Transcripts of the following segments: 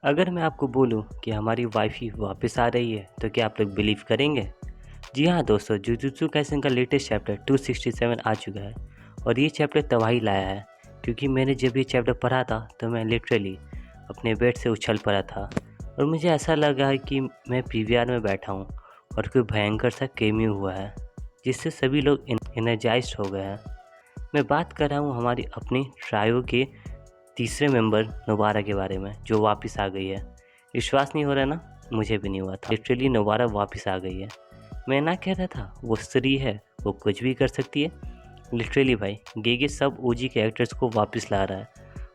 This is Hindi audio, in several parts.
अगर मैं आपको बोलूं कि हमारी वाइफी वापस आ रही है तो क्या आप लोग बिलीव करेंगे? जी हाँ दोस्तों, जुजुत्सु काइसेन का लेटेस्ट चैप्टर 267 आ चुका है और ये चैप्टर तबाही लाया है, क्योंकि मैंने जब ये चैप्टर पढ़ा था तो मैं लिटरली अपने बेड से उछल पड़ा था और मुझे ऐसा लगा है कि मैं पीवीआर में बैठा हूँ और कोई भयंकर सा केमियो हुआ है जिससे सभी लोग एनर्जाइज्ड हो गए हैं। मैं बात कर रहा हूँ हमारी अपनी ट्रायो के तीसरे मेंबर नोबारा के बारे में, जो वापस आ गई है। विश्वास नहीं हो रहा ना? मुझे भी नहीं हुआ था। लिटरली नोबारा वापस आ गई है। मैं ना कह रहा था वो स्त्री है, वो कुछ भी कर सकती है। लिटरली भाई, गेगे सब ओजी कैरेक्टर्स को वापस ला रहा है,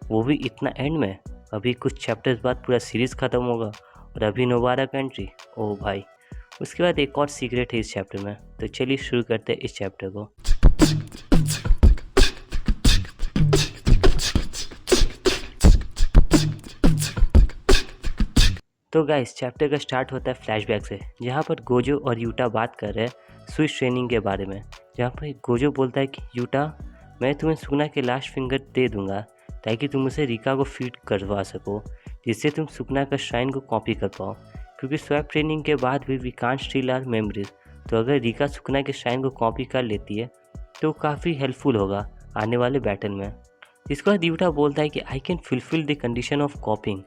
वो भी इतना एंड में। अभी कुछ चैप्टर्स बाद पूरा सीरीज़ ख़त्म होगा और अभी नोबारा का एंट्री। ओ भाई, उसके बाद एक और सीक्रेट है इस चैप्टर में। तो चलिए शुरू करते हैं इस चैप्टर को। तो गाइस, चैप्टर का स्टार्ट होता है फ्लैशबैक से, जहाँ पर गोजो और यूटा बात कर रहे हैं स्विच ट्रेनिंग के बारे में। जहाँ पर गोजो बोलता है कि यूटा, मैं तुम्हें सुना के लास्ट फिंगर दे दूंगा ताकि तुम उसे रिका को फीड करवा सको, जिससे तुम सुकना का श्राइन को कॉपी कर पाओ, क्योंकि स्वैप ट्रेनिंग के बाद भी we can't steal our memories. तो अगर रिका सुकना के श्राइन को कॉपी कर लेती है तो काफ़ी हेल्पफुल होगा आने वाले बैटल में। इसके बाद यूटा बोलता है कि I can fulfil the condition of कॉपिंग,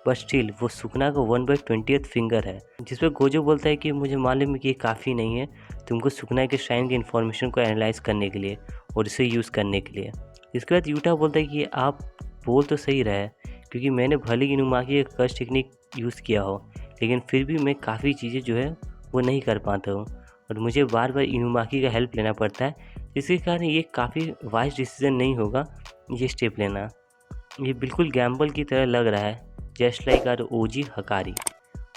but still वो सुकना का 1/20th फिंगर है। जिस पर गोजो बोलता है कि मुझे मालूम है कि ये काफ़ी नहीं है तुमको सुकना के श्राइन की इन्फॉर्मेशन को एनालाइज करने के लिए और इसे यूज़ करने के लिए। इसके बाद यूटा बोलता है कि आप बोल तो सही रहा है, क्योंकि मैंने भले ही इनुमाकी का कर्स टेक्निक यूज़ किया हो, लेकिन फिर भी मैं काफ़ी चीज़ें जो है वो नहीं कर पाता हूँ और मुझे बार बार इनुमाकी का हेल्प लेना पड़ता है, जिसके कारण ये काफ़ी वाइज डिसीजन नहीं होगा ये स्टेप लेना। ये बिल्कुल गैम्बल की तरह लग रहा है, जस्ट लाइक आर ओजी हकारी।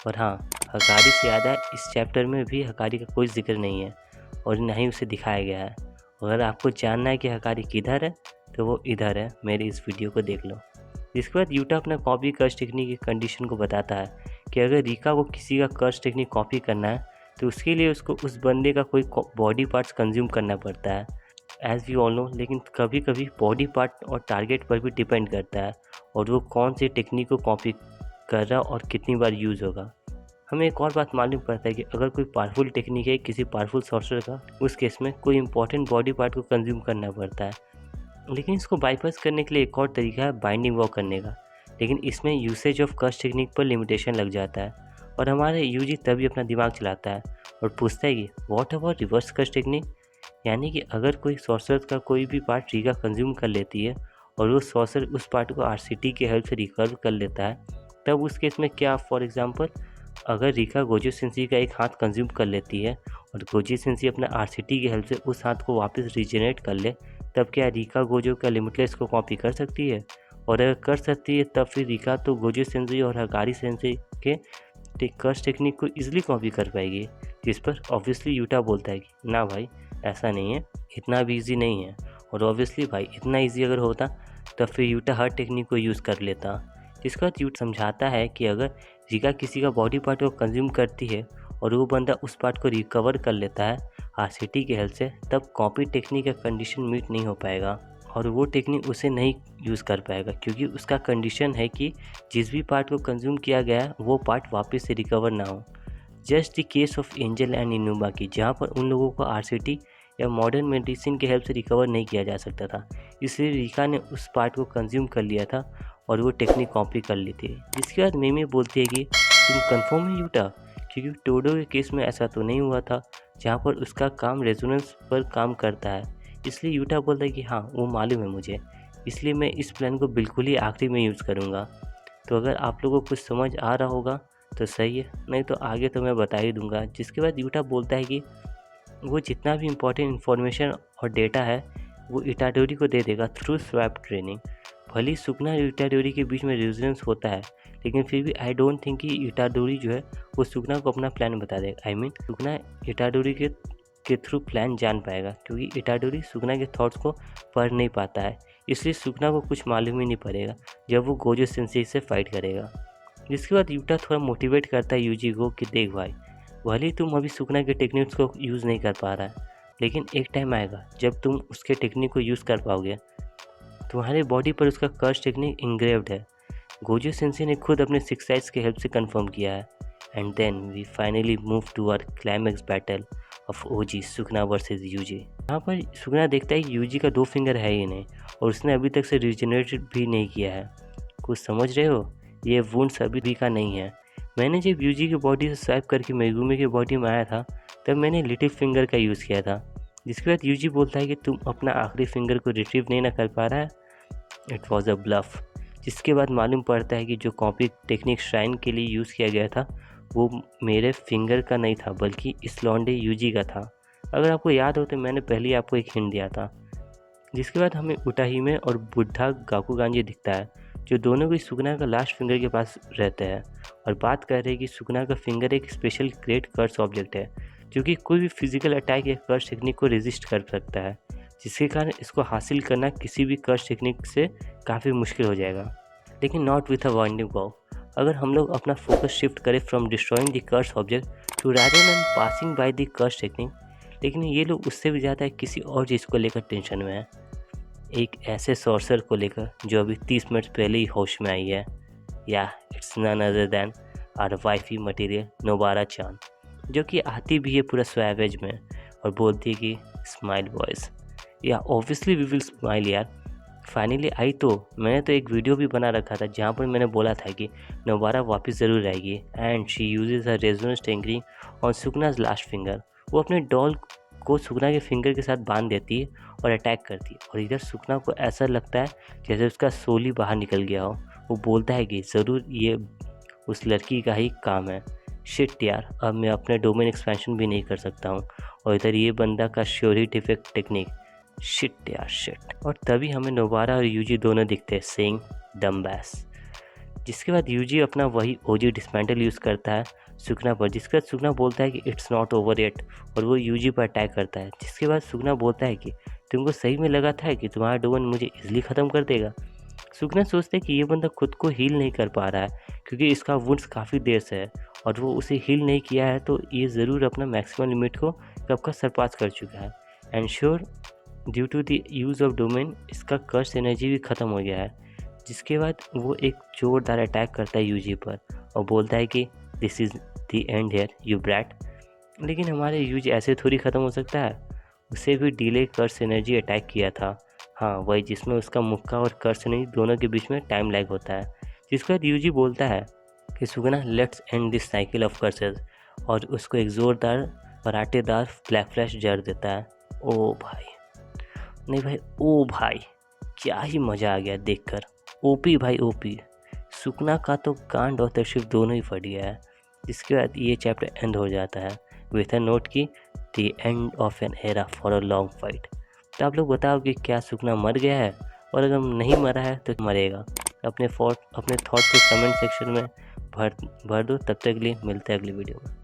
और हाँ, हकारी से याद है, इस चैप्टर में भी हकारी का कोई जिक्र नहीं है और ना ही उसे दिखाया गया है। अगर आपको जानना है कि हकारी किधर है तो वो इधर है, मेरी इस वीडियो को देख लो। इसके बाद यूटा अपना कॉपी कर्स टेक्निक की कंडीशन को बताता है कि अगर रिका को किसी का कर्स टेक्निक कॉपी करना है तो उसके लिए उसको उस बंदे का कोई बॉडी पार्ट्स कंज्यूम करना पड़ता है, एज वी ऑल नो। लेकिन कभी कभी बॉडी पार्ट और टारगेट पर भी डिपेंड करता है और वो कौन सी टेक्निक को कॉपी कर रहा और कितनी बार यूज़ होगा। हमें एक और बात मालूम पड़ता है कि अगर कोई पावरफुल टेक्निक है किसी पावरफुल सॉर्सरर का, उस केस में कोई इंपॉर्टेंट बॉडी पार्ट को कंज्यूम करना पड़ता है। लेकिन इसको बाईपास करने के लिए एक और तरीका है बाइंडिंग वॉक करने का, लेकिन इसमें यूसेज ऑफ कर्स टेक्निक पर लिमिटेशन लग जाता है और हमारे यूजी तभी अपना दिमाग चलाता है और पूछता है कि what about reverse curse technique, यानी कि अगर कोई सॉर्सरर का कोई भी पार्ट रिका कंज्यूम कर लेती है और वो सॉर्सरर उस पार्ट को आरसीटी की हेल्प से रिकवर कर लेता है, तब उस केस में क्या, फॉर एग्जांपल अगर रिका गोजो सेंसी का एक हाथ कंज्यूम कर लेती है और गोजो सेंसी अपना आरसीटी की हेल्प से उस हाथ को वापस रिजेनरेट कर ले, तब क्या रिका गोजो का लिमिटलेस को कॉपी कर सकती है? और अगर कर सकती है तब फिर रिका तो गोजो सेंसी और हकारी सेंसी के कर्स टेक्निक को ईजिली कॉपी कर पाएगी। जिस पर ऑब्वियसली यूटा बोलता है कि ना भाई, ऐसा नहीं है, इतना भी ईजी नहीं है। और ऑब्वियसली भाई, इतना ईजी अगर होता तो फिर यूटा हर टेक्निक को यूज़ कर लेता। जिसका यूटा समझाता है कि अगर रिका किसी का बॉडी पार्ट को कंज्यूम करती है और वो बंदा उस पार्ट को रिकवर कर लेता है आरसीटी की हेल्प से, तब कॉपी टेक्निक का कंडीशन मीट नहीं हो पाएगा और वो टेक्निक उसे नहीं यूज़ कर पाएगा, क्योंकि उसका कंडीशन है कि जिस भी पार्ट को कंज्यूम किया गया है वो पार्ट वापस से रिकवर ना हो। Just the case of angel and Inumaki, जहाँ पर उन लोगों को आरसीटी या मॉडर्न मेडिसिन की हेल्प से रिकवर नहीं किया जा सकता था, इसलिए रिका ने उस पार्ट को कंज्यूम कर लिया था और वो टेक्निक कॉपी कर ली थी। इसके बाद मेमी बोलती है कि तुम कंफर्म है यूटा, क्योंकि टोडो के केस में ऐसा तो नहीं हुआ था जहाँ पर उसका काम रेजोनेंस पर काम करता है। इसलिए यूटा बोलता है कि हाँ, वो मालूम है मुझे, इसलिए मैं इस प्लान को बिल्कुल ही आखिरी में यूज़ करूँगा। तो अगर आप लोगों को कुछ समझ आ रहा होगा तो सही है, नहीं तो आगे तो मैं बता ही दूंगा। जिसके बाद यूटा बोलता है कि वो जितना भी इम्पोर्टेंट इन्फॉर्मेशन और डेटा है वो इटाडोरी को दे देगा थ्रू स्वैप ट्रेनिंग। भले ही सुकना और इटाडोरी के बीच में रेजिडेंस होता है, लेकिन फिर भी आई डोंट थिंक कि इटाडोरी जो है वो सुकना को अपना प्लान बता देगा। आई मीन सुकना इटाडोरी के थ्रू प्लान जान पाएगा, क्योंकि इटाडोरी सुकना के थॉट्स को पढ़ नहीं पाता है, इसलिए सुकना को कुछ मालूम ही नहीं पड़ेगा जब वो गोजो सेंसेई से फाइट करेगा। जिसके बाद यूटा थोड़ा मोटिवेट करता है यूजी को कि देख भाई, भले ही तुम अभी सुकना के टेक्निक्स को यूज़ नहीं कर पा रहा है, लेकिन एक टाइम आएगा जब तुम उसके टेक्निक को यूज़ कर पाओगे, तुम्हारे बॉडी पर उसका कर्स टेक्निक इंग्रेव्ड है। गोजो सेंसेई ने खुद अपने सिक्स आइज की हेल्प से कंफर्म किया है। And then we finally move to our climax battle of ओजी सुकना वर्सेस यूजी। यहाँ पर सुकना देखता है कि यूजी का 2 फिंगर है ही नहीं और उसने अभी तक से रिजनरेट भी नहीं किया है। कुछ समझ रहे हो? ये वुंड्स अभी भी का नहीं है। मैंने जब यूजी की बॉडी से स्वैप करके मेगुमी की बॉडी में आया था तब मैंने लिटिल फिंगर का यूज़ किया था। जिसके बाद यूजी बोलता है कि तुम अपना आखिरी फिंगर को रिट्रीव नहीं ना कर पा रहा है। It was a bluff. जिसके बाद मालूम पड़ता है कि जो कॉपी टेक्निक श्राइन के लिए यूज़ किया गया था वो मेरे फिंगर का नहीं था बल्कि इस लॉन्डे यूजी का था। अगर आपको याद हो तो मैंने पहले ही आपको एक हिंट दिया था। जिसके बाद हमें उटाहिमे और बुढ़ा गाकुगांजी दिखता है जो दोनों भी सुकना का लास्ट फिंगर के पास रहते हैं और बात कर रहे हैं कि सुकना का फिंगर एक स्पेशल ग्रेट कर्स ऑब्जेक्ट है जो कि कोई भी फिजिकल अटैक या कर्स टेक्निक को रेजिस्ट कर सकता है, जिसके कारण इसको हासिल करना किसी भी कर्स टेक्निक से काफ़ी मुश्किल हो जाएगा। लेकिन नॉट विथ अ वाइंडिंग बॉ। अगर हम लोग अपना फोकस शिफ्ट करें from destroying the curse object to rather than passing by the curse technique, लेकिन ये लोग उससे भी ज़्यादा किसी और चीज़ को लेकर टेंशन में है। एक ऐसे सॉर्सर को लेकर जो अभी 30 मिनट पहले ही होश में आई है। या it's none other than our wifey material Nobara chan, जो कि आती भी है पूरा स्वैवेज में और बोलती है कि स्माइल बॉयज़। या ऑब्वियसली वी विल स्माइल यार। फाइनली आई तो मैंने तो एक वीडियो भी बना रखा था जहाँ पर मैंने बोला था कि नोबारा वापस ज़रूर आएगी and she uses a resonance टेंगरी ऑन सुकनाज लास्ट फिंगर। वो अपने डॉल को सुकना के फिंगर के साथ बांध देती है और अटैक करती है और इधर सुकना को ऐसा लगता है जैसे उसका सोल ही बाहर निकल गया हो। वो बोलता है कि ज़रूर ये उस लड़की का ही काम है। शिट यार, अब मैं अपने डोमेन एक्सपेंशन भी नहीं कर सकता हूँ और इधर ये बंदा का श्योरिटी इफेक्ट टेक्निक। शिट यार शिट। और तभी हमें नोबारा और यूजी दोनों दिखते हैं सेइंग डम्बैस। जिसके बाद यूजी अपना वही ओजी डिस्मेंटल यूज़ करता है सुकना पर, जिसके बाद सुकना बोलता है कि इट्स नॉट ओवर येट और वो यूजी पर अटैक करता है। जिसके बाद सुकना बोलता है कि तुमको सही में लगा था कि तुम्हारा डोमेन मुझे इजीली ख़त्म कर देगा। सुकना सोचता है कि ये बंदा खुद को हील नहीं कर पा रहा है क्योंकि इसका वुंड्स काफ़ी देर से है और वो उसे हील नहीं किया है तो ये ज़रूर अपना मैक्सिमम लिमिट को कब का सरपास कर चुका है। And sure due to the use of domain इसका कर्स एनर्जी भी ख़त्म हो गया है। जिसके बाद वो एक जोरदार अटैक करता है यूजी पर और बोलता है कि this is the end here you brat. लेकिन हमारे यूजी ऐसे थोड़ी ख़त्म हो सकता है। उसे भी डिले कर्स एनर्जी अटैक किया था। हाँ वही, जिसमें उसका मुक्का और कर्स एनर्जी दोनों के बीच में टाइम लैग होता है। जिसके बाद यूजी बोलता है कि Sukuna let's end this cycle of curses और उसको एक ज़ोरदार पराठेदार ब्लैक फ्लैश जड़ देता है। ओ भाई, नहीं भाई, ओ भाई, क्या ही मज़ा आ गया देखकर। ओपी भाई ओपी। सुकना का तो कांड और तशरीफ दोनों ही फट गया है। जिसके बाद ये चैप्टर एंड हो जाता है विथ अ नोट की the end of an era for a long fight. तो आप लोग बताओ कि क्या सुकना मर गया है, और अगर नहीं मरा है तो मरेगा। अपने थॉट को कमेंट सेक्शन में भर दो। तब तक के लिए मिलते हैं अगली वीडियो में।